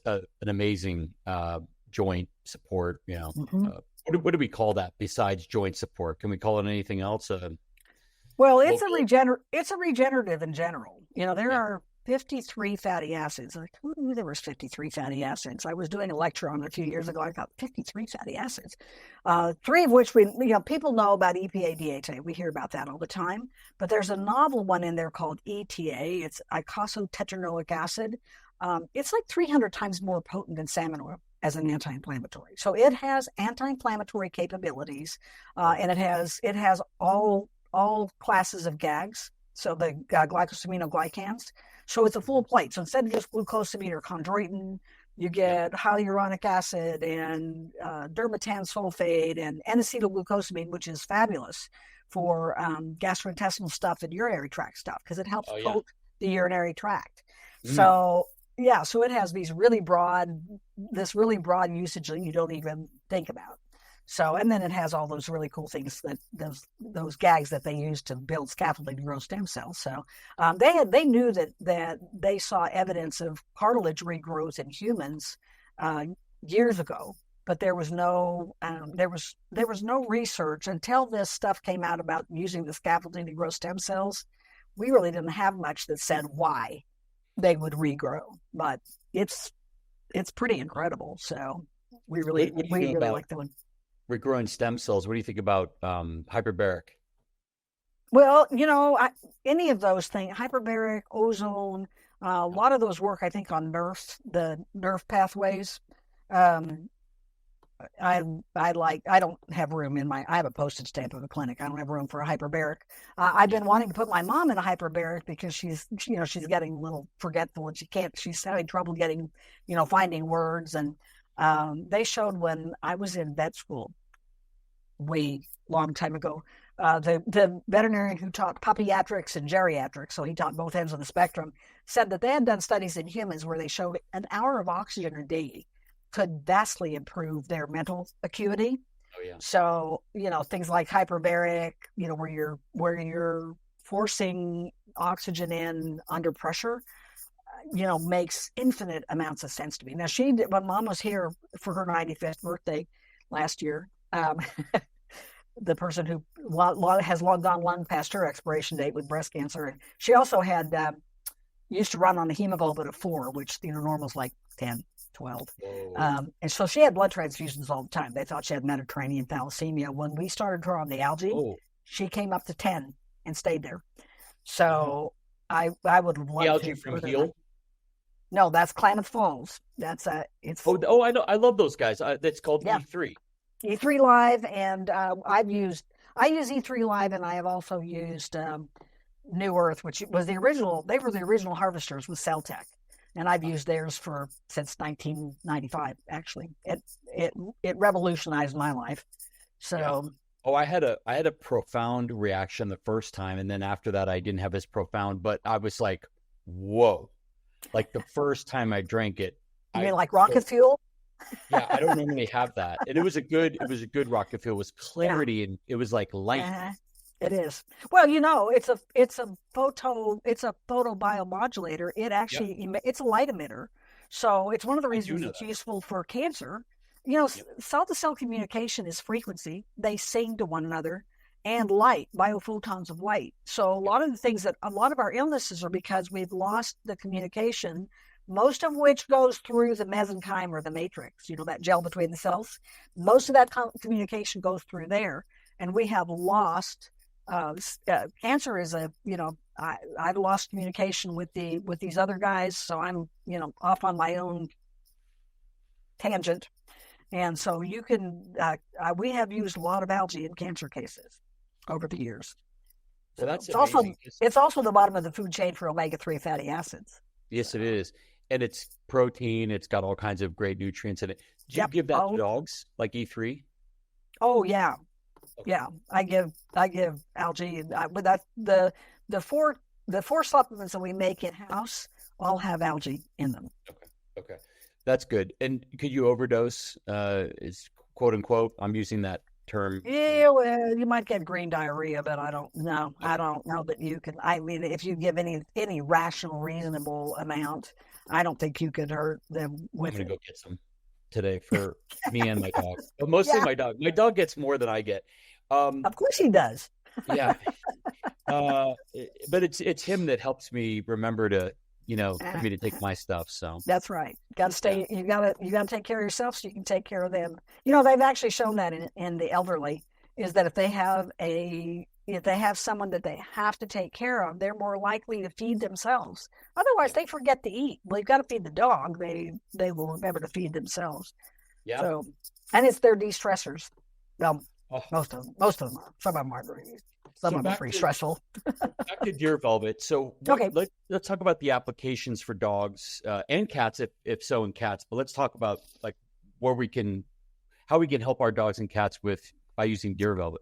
an amazing joint support. Mm-hmm. What do we call that besides joint support? Can we call it anything else? Well, it's a regenerative in general. There are 53 fatty acids. Like, who knew there was 53 fatty acids? I was doing a lecture on it a few years ago. I got 53 fatty acids, 3 of which people know about EPA, DHA. We hear about that all the time. But there's a novel one in there called ETA. It's eicosanotetranoic acid. It's like 300 times more potent than salmon oil as an anti-inflammatory. So it has anti-inflammatory capabilities, and it has all classes of GAGs. So the glycosaminoglycans. So it's a full plate. So instead of just glucosamine or chondroitin, you get hyaluronic acid and dermatan sulfate and N-acetylglucosamine, which is fabulous for gastrointestinal stuff and urinary tract stuff because it helps coat the urinary tract. So so it has this really broad usage that you don't even think about. So, and then it has all those really cool things that those gags that they use to build scaffolding to grow stem cells. So they knew that they saw evidence of cartilage regrowth in humans years ago, but there was no research until this stuff came out about using the scaffolding to grow stem cells. We really didn't have much that said why they would regrow, but it's pretty incredible. So we really like the one. Regrowing stem cells. What do you think about hyperbaric? Well, any of those things, hyperbaric, ozone, a lot of those work, I think, on the nerve pathways. I don't have room I have a postage stamp of a clinic. I don't have room for a hyperbaric. I've been wanting to put my mom in a hyperbaric because she's getting a little forgetful and she's having trouble finding words. And they showed when I was in vet school, way long time ago, the veterinarian who taught pediatrics and geriatrics, so he taught both ends of the spectrum, said that they had done studies in humans where they showed an hour of oxygen a day could vastly improve their mental acuity. Oh yeah. So things like hyperbaric, where you're forcing oxygen in under pressure, makes infinite amounts of sense to me. Now when Mom was here for her 95th birthday last year, the person who has gone long past her expiration date with breast cancer, and she also had used to run on a hemoglobin of 4, which normal's like 10, 12. And so she had blood transfusions all the time. They thought she had Mediterranean thalassemia. When we started her on the algae, she came up to 10 and stayed there. So I would love the algae from Heal. No, that's Klamath Falls. That's it's. Oh, I know. I love those guys. That's called E3. E3 Live, and I use E3 Live, and I have also used New Earth, which was the original. They were the original harvesters with Celtec, and I've used theirs since 1995. Actually, it revolutionized my life. So. Yeah. Oh, I had a profound reaction the first time, and then after that, I didn't have as profound. But I was like, "Whoa!" Like the first time I drank it. You mean like rocket fuel? Yeah, I don't normally have that, and it was a good rocket fuel. It was clarity, and it was like light. It is. Well, it's a photobiomodulator. It actually it's a light emitter, so it's one of the reasons it's useful for cancer. Cell-to-cell communication is frequency. They sing to one another, and light, biophotons of light. So a lot of our illnesses are because we've lost the communication, most of which goes through the mesenchyme or the matrix, that gel between the cells. Most of that communication goes through there, and we have lost. Cancer is I've lost communication with these other guys, so I'm off on my own tangent. And so you can, we have used a lot of algae in cancer cases over the years. Well, that's It's amazing. it's also the bottom of the food chain for omega-3 fatty acids. Yes, it is. And it's protein. It's got all kinds of great nutrients in it. Do you give that to dogs, like E3? Oh, yeah. Okay. Yeah. I give algae. With that, the four supplements that we make in-house all have algae in them. Okay. That's good. And could you overdose, is quote unquote, I'm using that term. Yeah, well, you might get green diarrhea, but I don't know. I don't know that you can. I mean, if you give any rational, reasonable amount, I don't think you could hurt them with I'm going to go get some today for me and my dog. But mostly my dog. My dog gets more than I get. Of course he does. Yeah. But it's him that helps me remember to, for me to take my stuff. So that's right. Got to stay. You got to take care of yourself so you can take care of them. They've actually shown that in the elderly is that if they have someone that they have to take care of, they're more likely to feed themselves. Otherwise, they forget to eat. Well, you've got to feed the dog. They will remember to feed themselves. Yeah. So, and it's their de-stressors. Well, most of them are. Some of them aren't very. Some of them are pretty stressful. Back to deer velvet. So let's talk about the applications for dogs and cats, if so, in cats. But let's talk about like how we can help our dogs and cats by using deer velvet.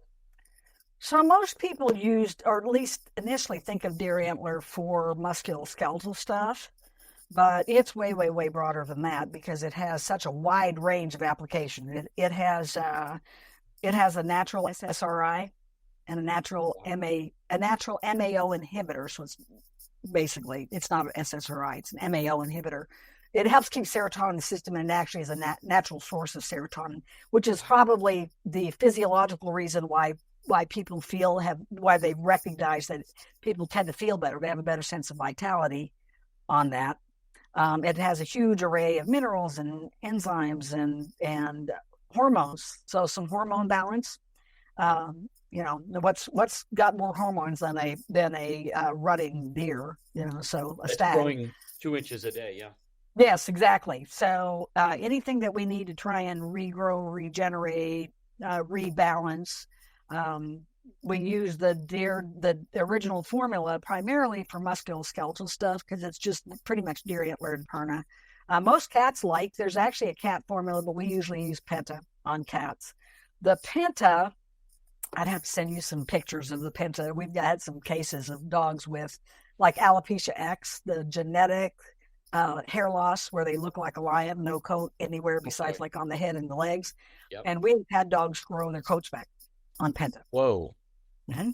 So most people used, or at least initially think of deer antler for musculoskeletal stuff, but it's way, way, way broader than that because it has such a wide range of application. It has a natural SSRI and a natural MAO inhibitor. So it's not an SSRI, it's an MAO inhibitor. It helps keep serotonin in the system, and it actually is a natural source of serotonin, which is probably the physiological reason why people why they recognize that people tend to feel better. They have a better sense of vitality on that. It has a huge array of minerals and enzymes and hormones. So some hormone balance. What's got more hormones than a rutting deer? So a stag growing 2 inches a day. Yeah. Yes, exactly. So anything that we need to try and regrow, regenerate, rebalance. We use the original formula primarily for musculoskeletal stuff because it's just pretty much deer antler and perna. Most cats there's actually a cat formula, but we usually use penta on cats. The penta, I'd have to send you some pictures of the penta. We've had some cases of dogs with like alopecia X, the genetic hair loss where they look like a lion, no coat anywhere besides like on the head and the legs. Yep. And we've had dogs grow their coats back on penta. Whoa. Mm-hmm.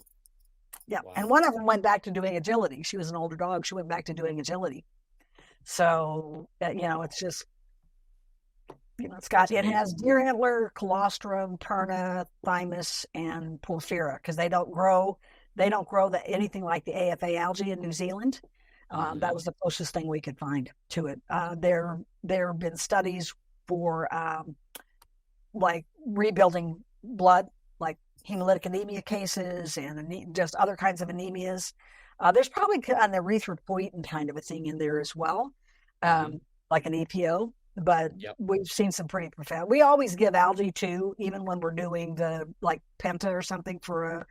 Yeah. Wow. And one of them went back to doing agility. She was an older dog. She went back to doing agility. So, it's just, it has deer antler, colostrum, perna, thymus, and porphyra because they don't grow anything like the AFA algae in New Zealand. That was the closest thing we could find to it. There have been studies for like rebuilding blood, like hemolytic anemia cases and just other kinds of anemias. There's probably an erythropoietin kind of a thing in there as well, like an EPO. But we've seen some pretty profound. We always give algae too, even when we're doing the like penta or something or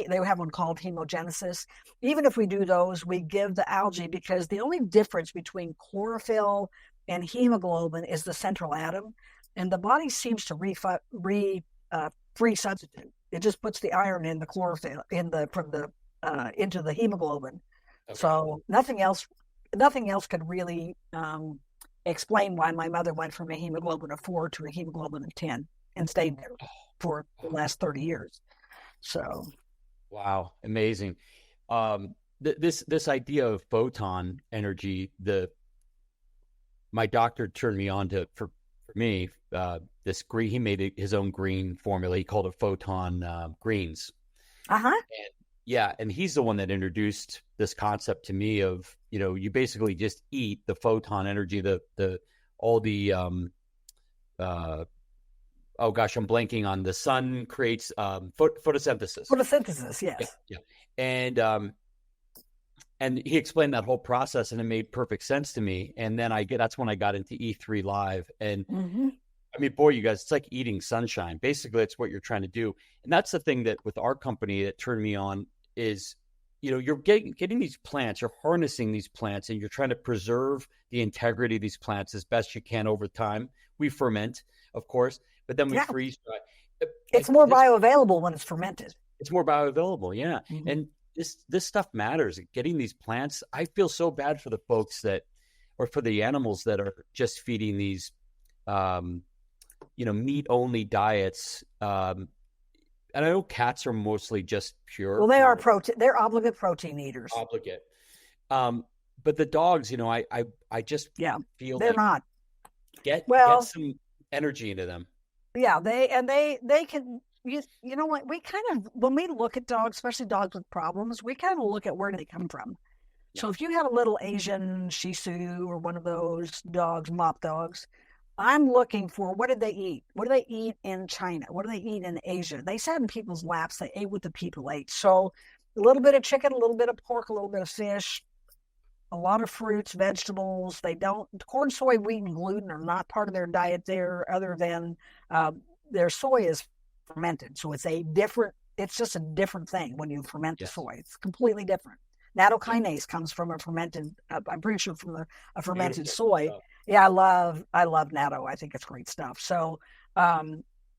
they have one called hemogenesis. Even if we do those, we give the algae because the only difference between chlorophyll and hemoglobin is the central atom, and the body seems to free substitute. It just puts the iron in the chlorophyll into the hemoglobin. Okay. So nothing else could really explain why my mother went from a hemoglobin of 4 to a hemoglobin of 10 and stayed there for the last 30 years. So, wow, amazing. This idea of photon energy, my doctor turned me on to for me this green. He made his own green formula. He called it photon greens. And he's the one that introduced this concept to me of you basically just eat the photon energy, oh gosh, I'm blanking on the sun creates photosynthesis. Photosynthesis, yes. Yeah. And And he explained that whole process, and it made perfect sense to me. And then that's when I got into E3 Live. And I mean, boy, you guys, it's like eating sunshine. Basically, it's what you're trying to do. And that's the thing that with our company that turned me on is, you're getting these plants, you're harnessing these plants, and you're trying to preserve the integrity of these plants as best you can over time. We ferment, of course, but then we freeze dry. It's more bioavailable when it's fermented. It's more bioavailable, yeah. And this stuff matters. Getting these plants, I feel so bad for the folks or for the animals that are just feeding these, meat only diets. And I know cats are mostly just pure. Well, they are protein. They're obligate protein eaters. Obligate. But the dogs, I just feel they're like not. Get some energy into them. Yeah, they can. You know what? We kind of, when we look at dogs, especially dogs with problems, we kind of look at where do they come from. Yeah. So if you have a little Asian Shih Tzu or one of those dogs, mop dogs, I'm looking for, what did they eat? What do they eat in China? What do they eat in Asia? They sat in people's laps. They ate what the people ate. So a little bit of chicken, a little bit of pork, a little bit of fish, a lot of fruits, vegetables. Corn, soy, wheat, and gluten are not part of their diet there, other than their soy is fermented. So it's just a different thing when you ferment the soy. It's completely different. Nattokinase comes from a fermented, I'm pretty sure from a fermented soy. Stuff. Yeah, I love natto. I think it's great stuff. So,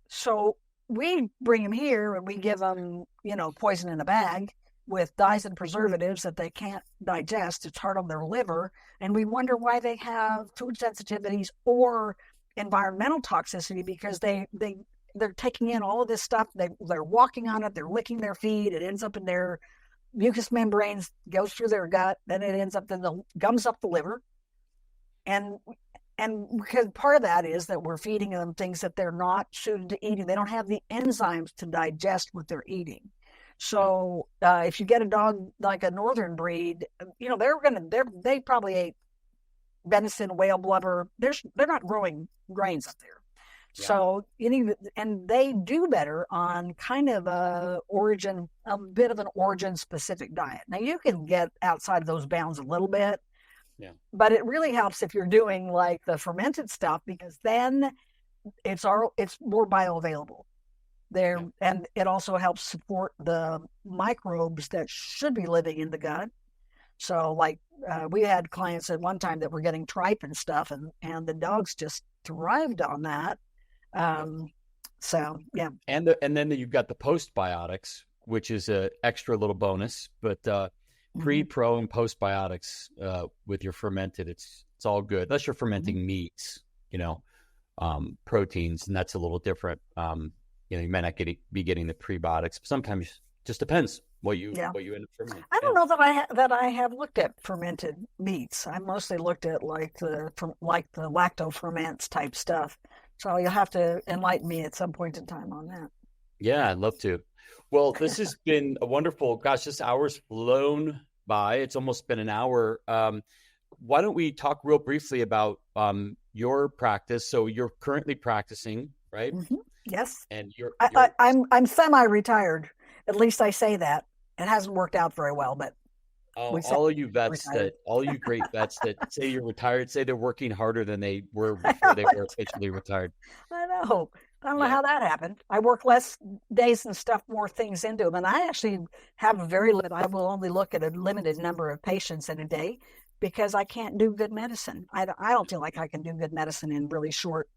so we bring them here and we give them, poison in a bag with dyes and preservatives that they can't digest. It's hard on their liver. And we wonder why they have food sensitivities or environmental toxicity, because they're taking in all of this stuff. They're walking on it. They're licking their feet. It ends up in their mucous membranes, goes through their gut. Then it ends up gums up the liver. And because part of that is that we're feeding them things that they're not suited to eating. They don't have the enzymes to digest what they're eating. So if you get a dog like a northern breed, they probably ate venison, whale blubber. They're not growing grains up there. Yeah. So and they do better on kind of a bit of an origin specific diet. Now you can get outside of those bounds a little bit. Yeah. But it really helps if you're doing like the fermented stuff, because then it's more bioavailable there. Yeah. And it also helps support the microbes that should be living in the gut. So like we had clients at one time that were getting tripe and stuff, and the dogs just thrived on that. So yeah. And then you've got the postbiotics, which is a extra little bonus, but pre, pro, and postbiotics with your fermented, it's all good. Unless you're fermenting meats, proteins, and that's a little different. You might not be getting the prebiotics. But sometimes it just depends what you end up fermenting. I don't know that I have looked at fermented meats. I mostly looked at like the lacto ferments type stuff. So you'll have to enlighten me at some point in time on that. Yeah, I'd love to. Well, this has been a wonderful, this hour's flown by. It's almost been an hour. Why don't we talk real briefly about your practice? So you're currently practicing, right? Mm-hmm. Yes. And I'm semi-retired. At least I say that. It hasn't worked out very well, but all of you vets all you great vets that say you're retired, say they're working harder than they were before they were officially retired. I know. I don't know how that happened. I work less days and stuff more things into them. And I actually have I will only look at a limited number of patients in a day, because I can't do good medicine. I don't feel like I can do good medicine in really short,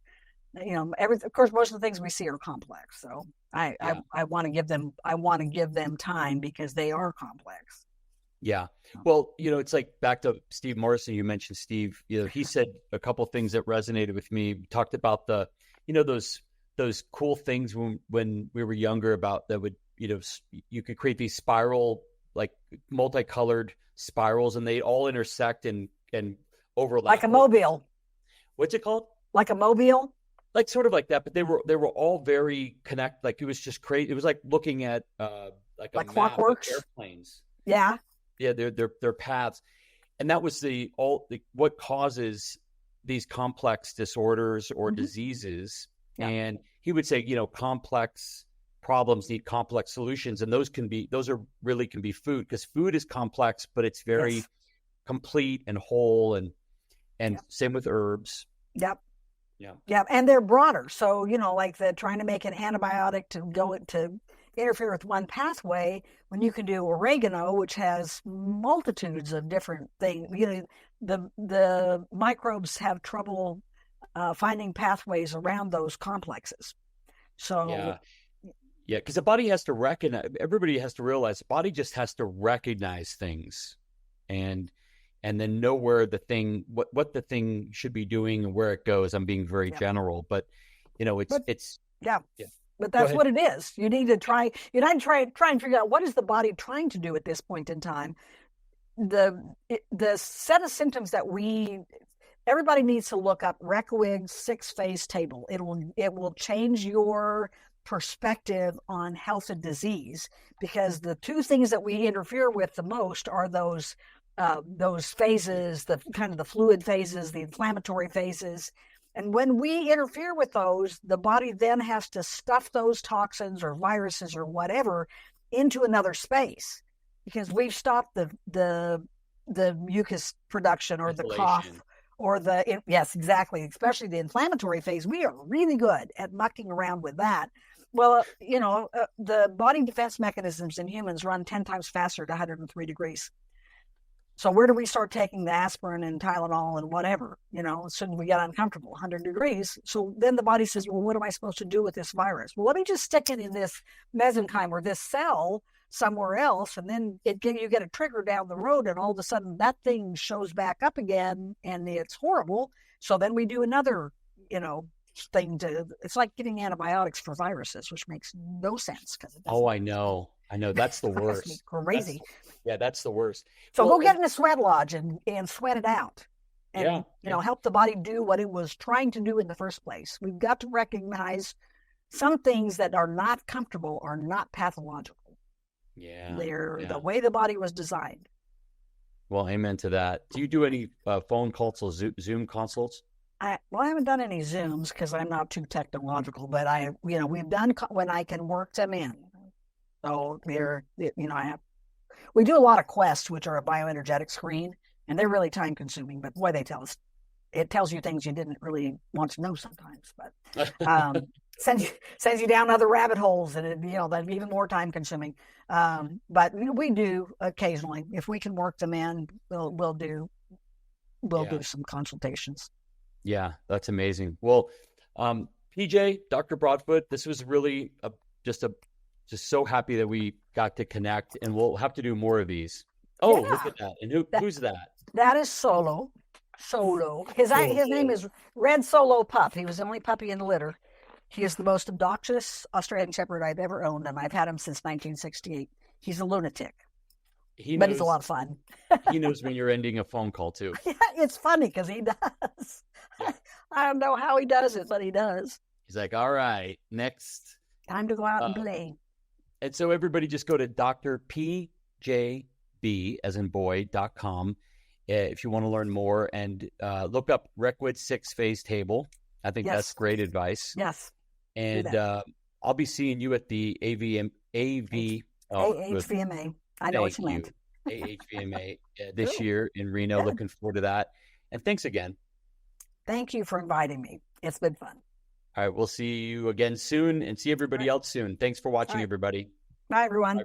of course, most of the things we see are complex. So I want to give them time, because they are complex. Yeah. Well, it's like back to Steve Morrison. You mentioned Steve, he said a couple of things that resonated with me. We talked about the, those cool things when we were younger about that would, you could create these spiral, like multicolored spirals, and they all intersect and overlap. Like a mobile. What's it called? Like a mobile? Like sort of like that, but they were all very connected. Like it was just crazy. It was like looking at like a map of airplanes. Yeah. Yeah, their paths. And that was what causes these complex disorders or diseases. Yeah. And he would say, complex problems need complex solutions, and those can be food, because food is complex, but it's very Yes. complete and whole, and Yep. same with herbs. Yep. Yeah. Yeah, and they're broader. So, like the trying to make an antibiotic to interfere with one pathway, when you can do oregano, which has multitudes of different things. The microbes have trouble finding pathways around those complexes. So, Yeah, because the body has to recognize, everybody has to realize the body just has to recognize things, and then know where the thing, what the thing should be doing and where it goes. I'm being very general, but it's yeah. Yeah. But that's what it is. You need to try and figure out, what is the body trying to do at this point in time. The set of symptoms that everybody needs to look up Reckewig's 6-phase table. It will change your perspective on health and disease, because the two things that we interfere with the most are those phases, the kind of the fluid phases, the inflammatory phases. And when we interfere with those, the body then has to stuff those toxins or viruses or whatever into another space, because we've stopped the mucus production or the cough or yes, exactly, especially the inflammatory phase. We are really good at mucking around with that. Well, the body defense mechanisms in humans run 10 times faster at 103 degrees. So where do we start taking the aspirin and Tylenol and whatever, as soon as we get uncomfortable? 100 degrees. So then the body says, well, what am I supposed to do with this virus? Well, let me just stick it in this mesenchyme or this cell somewhere else, and then you get a trigger down the road, and all of a sudden that thing shows back up again, and it's horrible. So then we do another, thing it's like giving antibiotics for viruses, which makes no sense. I know. That's the worst. Crazy. That's the worst. So go get in a sweat lodge and sweat it out, and help the body do what it was trying to do in the first place. We've got to recognize some things that are not comfortable are not pathological. Yeah, they're the way the body was designed. Well, amen to that. Do you do any phone calls or Zoom consults? I haven't done any Zooms because I'm not too technological, but we've done when I can work them in. So we do a lot of quests, which are a bioenergetic screen, and they're really time consuming, but boy, it tells you things you didn't really want to know sometimes, but sends you down other rabbit holes, and that'd be even more time consuming. But we do occasionally, if we can work them in, we'll do some consultations. Yeah, that's amazing. Well, PJ, Dr. Broadfoot, this was really just so happy that we got to connect, and we'll have to do more of these. Oh, look at that. And who's that? That is Solo. His name is Red Solo Pup. He was the only puppy in the litter. He is the most obnoxious Australian Shepherd I've ever owned, and I've had him since 1968. He's a lunatic. But he's a lot of fun. He knows when you're ending a phone call, too. Yeah, it's funny because he does. Yeah. I don't know how he does it, but he does. He's like, all right, next. Time to go out and play. And so everybody just go to drpjb, as in boy.com, if you want to learn more, and look up Reckewig's 6-phase table. I think that's great advice. Yes. And I'll be seeing you at the AHVMA. I know what you meant. AHVMA this year in Reno. Good. Looking forward to that. And thanks again. Thank you for inviting me. It's been fun. All right. We'll see you again soon, and see everybody else soon. Thanks for watching, everybody. Bye, everyone. Bye.